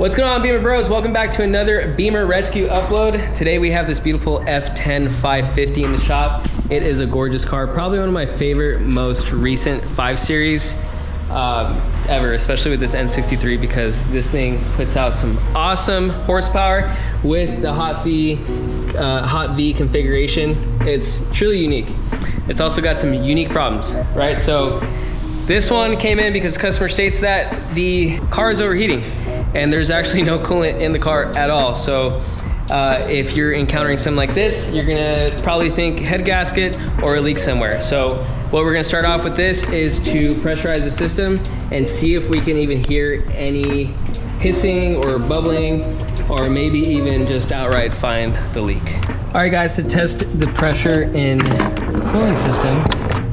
What's going on, Bimmer Bros? Welcome back to another Bimmer Rescue upload. Today we have this beautiful F10 550 in the shop. It is a gorgeous car, probably one of my favorite, most recent 5 Series ever, especially with this N63, because this thing puts out some awesome horsepower with the hot V configuration. It's truly unique. It's also got some unique problems, right? So this one came in because the customer states that the car is overheating and there's actually no coolant in the car at all. So if you're encountering something like this, you're gonna probably think head gasket or a leak somewhere. So what we're gonna start off with this is to pressurize the system and see if we can even hear any hissing or bubbling, or maybe even just outright find the leak. All right guys, to test the pressure in the cooling system,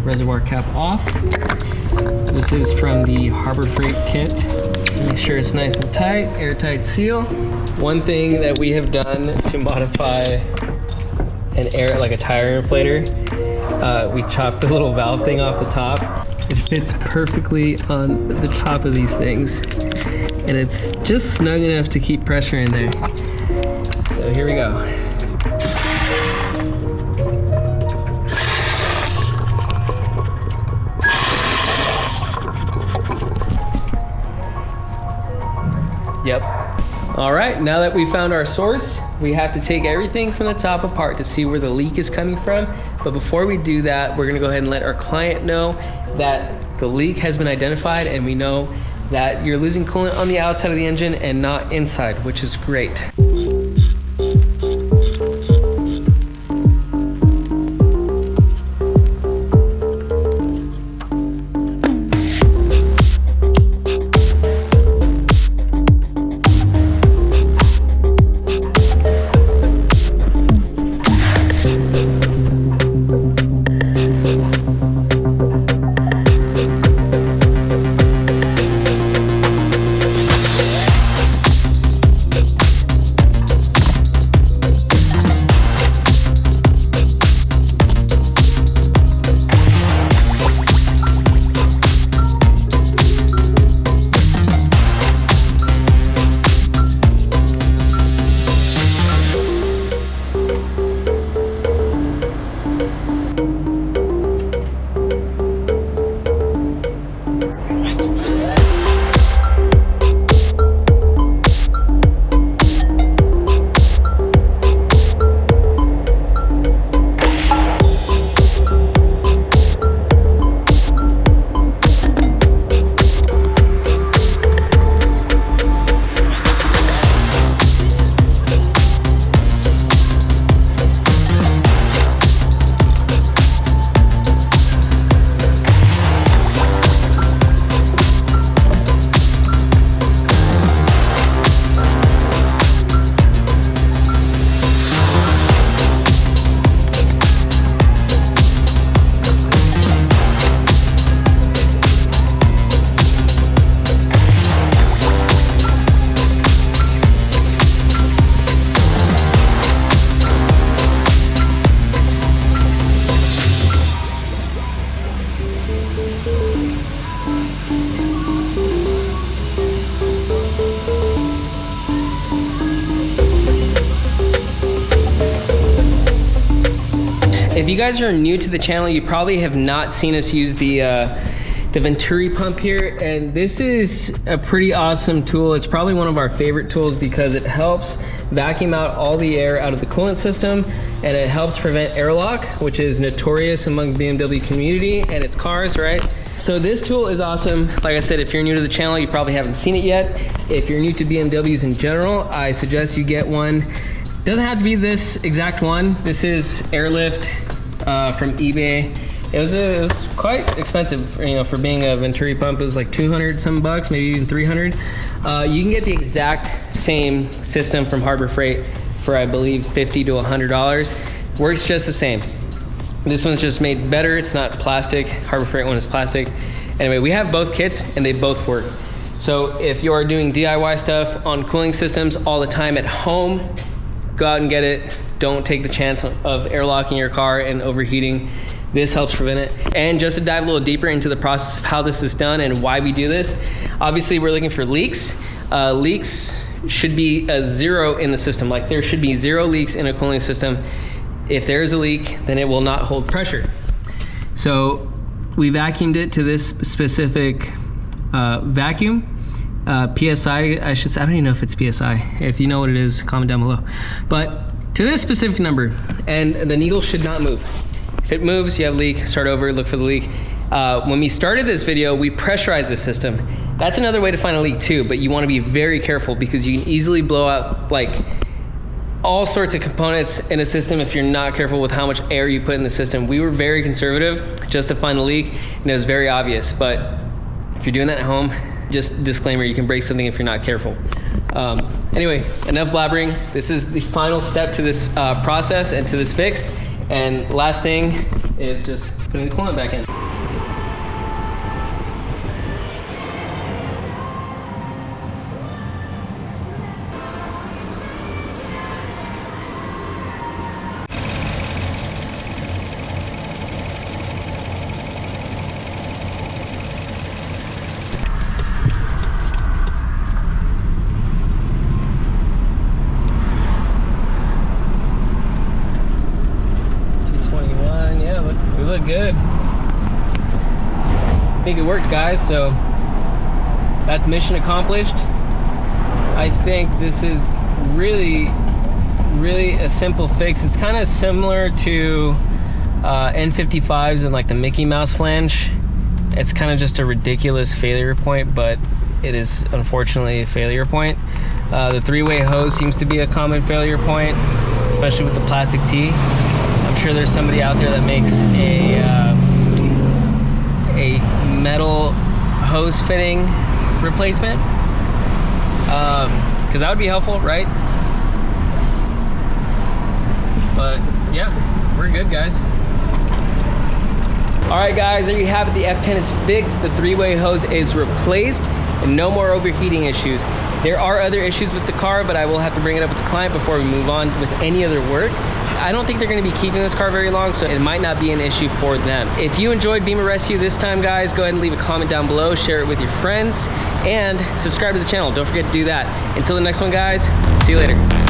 reservoir cap off. This is from the Harbor Freight kit. Make sure it's nice and tight, airtight seal. One thing that we have done to modify like a tire inflator, we chopped the little valve thing off the top. It fits perfectly on the top of these things, and it's just snug enough to keep pressure in there. So here we go. Yep. All right, now that we found our source, we have to take everything from the top apart to see where the leak is coming from. But before we do that, we're gonna go ahead and let our client know that the leak has been identified, and we know that you're losing coolant on the outside of the engine and not inside, which is great. If you guys are new to the channel, you probably have not seen us use the Venturi Pump here, and this is a pretty awesome tool. It's probably one of our favorite tools because it helps vacuum out all the air out of the coolant system, and it helps prevent airlock, which is notorious among the BMW community and its cars, right? So this tool is awesome. Like I said, if you're new to the channel, you probably haven't seen it yet. If you're new to BMWs in general, I suggest you get one. Doesn't have to be this exact one. This is Airlift from eBay. It was quite expensive, you know, for being a Venturi Pump. It was like 200 some bucks, maybe even 300. You can get the exact same system from Harbor Freight for, I believe, $50 to $100. Works just the same. This one's just made better. It's not plastic. Harbor Freight one is plastic. Anyway, we have both kits and they both work. So if you are doing DIY stuff on cooling systems all the time at home, go out and get it. Don't take the chance of airlocking your car and overheating. This helps prevent it. And just to dive a little deeper into the process of how this is done and why we do this, obviously we're looking for leaks. Leaks should be a 0 in the system. Like there should be 0 leaks in a cooling system. If there is a leak, then it will not hold pressure. So we vacuumed it to this specific vacuum. PSI, I should say, I don't even know if it's PSI. If you know what it is, comment down below. But to this specific number, and the needle should not move. If it moves, you have a leak, start over, look for the leak. When we started this video, we pressurized the system. That's another way to find a leak too, but you wanna be very careful because you can easily blow out like all sorts of components in a system if you're not careful with how much air you put in the system. We were very conservative just to find a leak, and it was very obvious, but if you're doing that at home, just disclaimer, you can break something if you're not careful. Anyway, enough blabbering. This is the final step to this process and to this fix. And last thing is just putting the coolant back in. We look good. I think it worked, guys, so that's mission accomplished. I think this is really a simple fix. It's kind of similar to N55s and like the Mickey Mouse flange. It's kind of just a ridiculous failure point, but it is unfortunately a failure point. The 3-way hose seems to be a common failure point, especially with the plastic tee. I'm sure there's somebody out there that makes a metal hose fitting replacement, because that would be helpful, right? But yeah, we're good, guys. All right, guys, there you have it. The F10 is fixed. The 3-way hose is replaced, and no more overheating issues. There are other issues with the car, but I will have to bring it up with the client before we move on with any other work. I don't think they're gonna be keeping this car very long, so it might not be an issue for them. If you enjoyed Bimmer Rescue this time, guys, go ahead and leave a comment down below, share it with your friends, and subscribe to the channel. Don't forget to do that. Until the next one, guys, see you later.